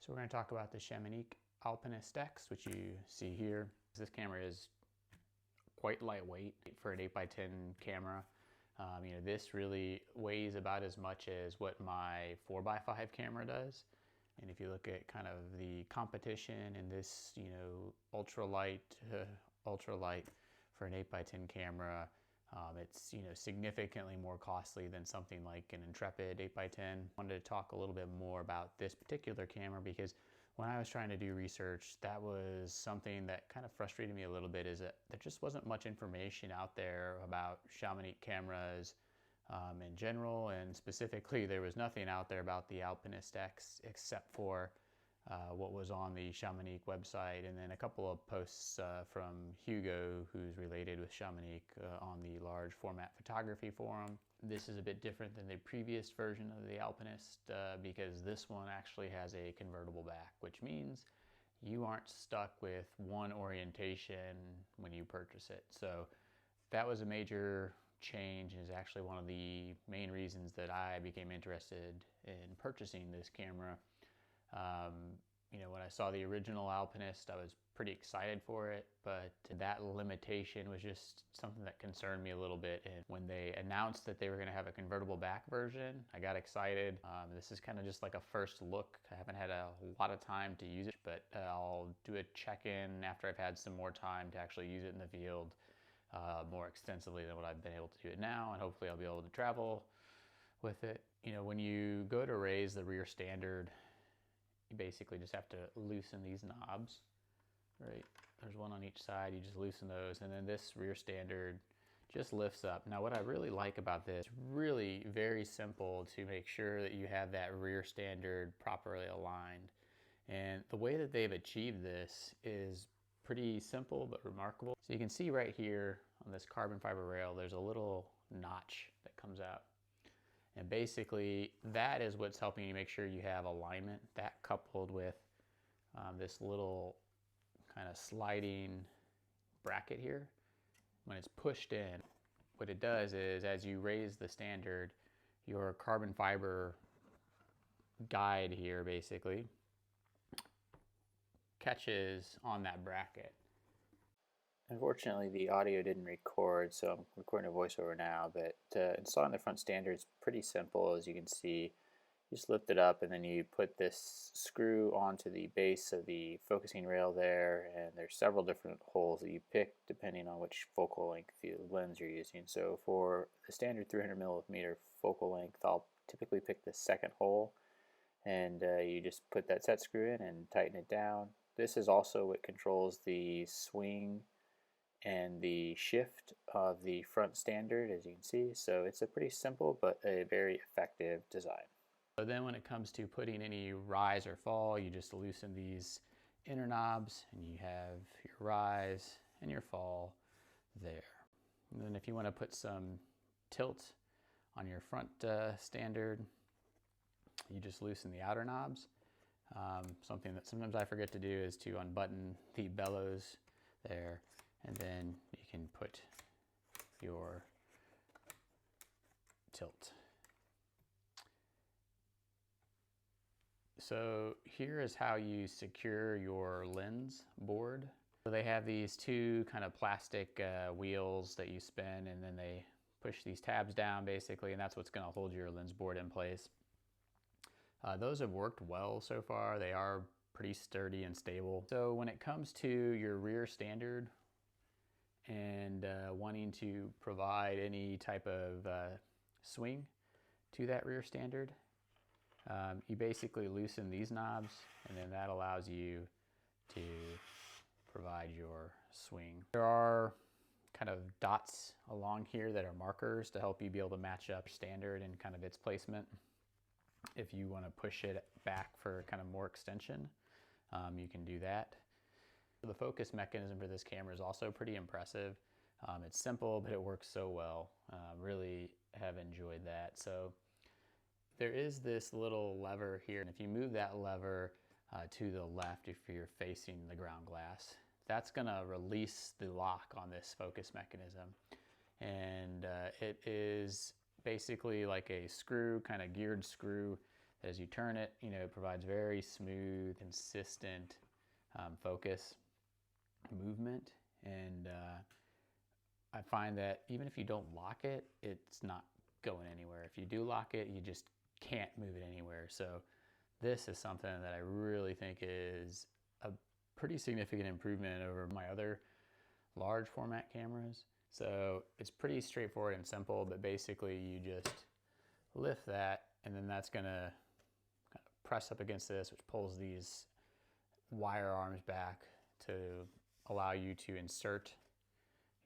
So we're going to talk about the Chamonix Alpinist X, which you see here. This camera is quite lightweight for an 8x10 camera. This really weighs about as much as what my 4x5 camera does. And if you look at kind of the competition in this, ultralight for an 8x10 camera, it's significantly more costly than something like an Intrepid 8x10. I wanted to talk a little bit more about this particular camera because when I was trying to do research, that was something that kind of frustrated me a little bit, is that there just wasn't much information out there about Chamonix cameras in general, and specifically there was nothing out there about the Alpinist X except for what was on the Chamonix website, and then a couple of posts from Hugo, who's related with Chamonix, on the large format photography forum. This is a bit different than the previous version of the Alpinist because this one actually has a convertible back, which means you aren't stuck with one orientation when you purchase it. So that was a major change, and is actually one of the main reasons that I became interested in purchasing this camera. When I saw the original Alpinist, I was pretty excited for it, but that limitation was just something that concerned me a little bit. And when they announced that they were going to have a convertible back version, I got excited. This is kind of just like a first look. I haven't had a lot of time to use it, but I'll do a check-in after I've had some more time to actually use it in the field more extensively than what I've been able to do it now, and hopefully I'll be able to travel with it. When you go to raise the rear standard, you basically just have to loosen these knobs, right? There's one on each side. You just loosen those, and then this rear standard just lifts up. Now, what I really like about this, it's really very simple to make sure that you have that rear standard properly aligned. And the way that they've achieved this is pretty simple but remarkable. So you can see right here on this carbon fiber rail, there's a little notch that comes out. And basically, that is what's helping you make sure you have alignment. That coupled with this little kind of sliding bracket here, when it's pushed in, what it does is as you raise the standard, your carbon fiber guide here basically catches on that bracket. Unfortunately, the audio didn't record, so I'm recording a voiceover now, but installing the front standard is pretty simple. As you can see, you just lift it up and then you put this screw onto the base of the focusing rail there, and there's several different holes that you pick depending on which focal length lens you're using. So for the standard 300mm focal length, I'll typically pick the second hole, and you just put that set screw in and tighten it down. This is also what controls the swing and the shift of the front standard, as you can see. So it's a pretty simple but a very effective design. So then when it comes to putting any rise or fall, you just loosen these inner knobs and you have your rise and your fall there. And then if you want to put some tilt on your front standard, you just loosen the outer knobs. Something that sometimes I forget to do is to unbutton the bellows there, and then you can put your tilt. So here is how you secure your lens board. So they have these two kind of plastic wheels that you spin, and then they push these tabs down basically, and that's what's going to hold your lens board in place. Those have worked well so far. They are pretty sturdy and stable. So when it comes to your rear standard and wanting to provide any type of swing to that rear standard, you basically loosen these knobs, and then that allows you to provide your swing. There are kind of dots along here that are markers to help you be able to match up standard and kind of its placement. If you want to push it back for kind of more extension, you can do that. The focus mechanism for this camera is also pretty impressive. It's simple, but it works so well. Really have enjoyed that. So there is this little lever here, and if you move that lever to the left, if you're facing the ground glass, that's going to release the lock on this focus mechanism. And it is basically like a screw, kind of geared screw As you turn it, it provides very smooth, consistent focus movement. And I find that even if you don't lock it, it's not going anywhere. If you do lock it, you just can't move it anywhere. So this is something that I really think is a pretty significant improvement over my other large format cameras. So it's pretty straightforward and simple, but basically you just lift that, and then that's gonna kind of press up against this, which pulls these wire arms back to allow you to insert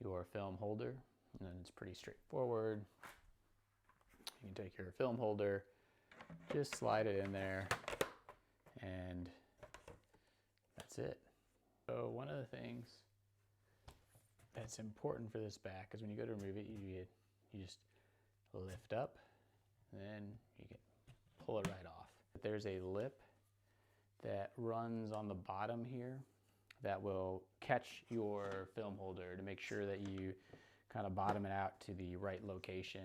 your film holder. And then it's pretty straightforward. You can take your film holder, just slide it in there, and that's it. So one of the things that's important for this back is when you go to remove it, you just lift up, and then you can pull it right off. There's a lip that runs on the bottom here that will catch your film holder to make sure that you kind of bottom it out to the right location.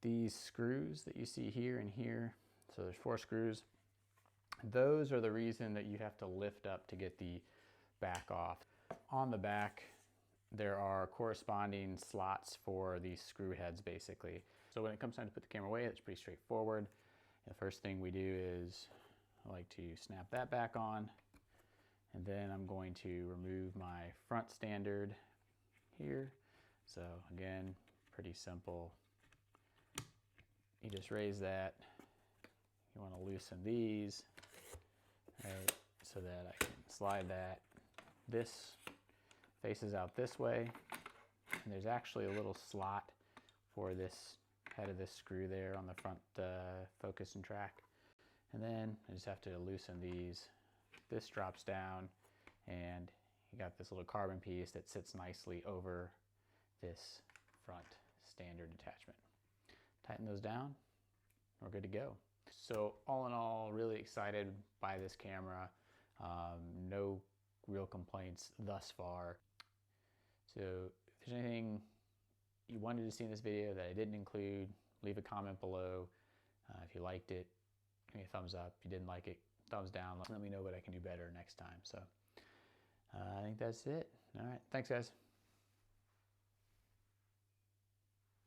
These screws that you see here and here, so there's 4 screws, those are the reason that you have to lift up to get the back off. On the back, there are corresponding slots for these screw heads basically. So when it comes time to put the camera away, it's pretty straightforward. The first thing we do is I like to snap that back on, and then I'm going to remove my front standard here. So again, pretty simple. You just raise that. You want to loosen these, right, so that I can slide that. This faces out this way, and there's actually a little slot for this head of this screw there on the front focus and track. And then I just have to loosen these. This drops down, and you got this little carbon piece that sits nicely over this front standard attachment. Tighten those down, we're good to go. So all in all, really excited by this camera. No real complaints thus far. So if there's anything you wanted to see in this video that I didn't include, leave a comment below. If you liked it, give me a thumbs up. If you didn't like it, thumbs down. Let me know what I can do better next time. So I think that's it. All right, thanks guys.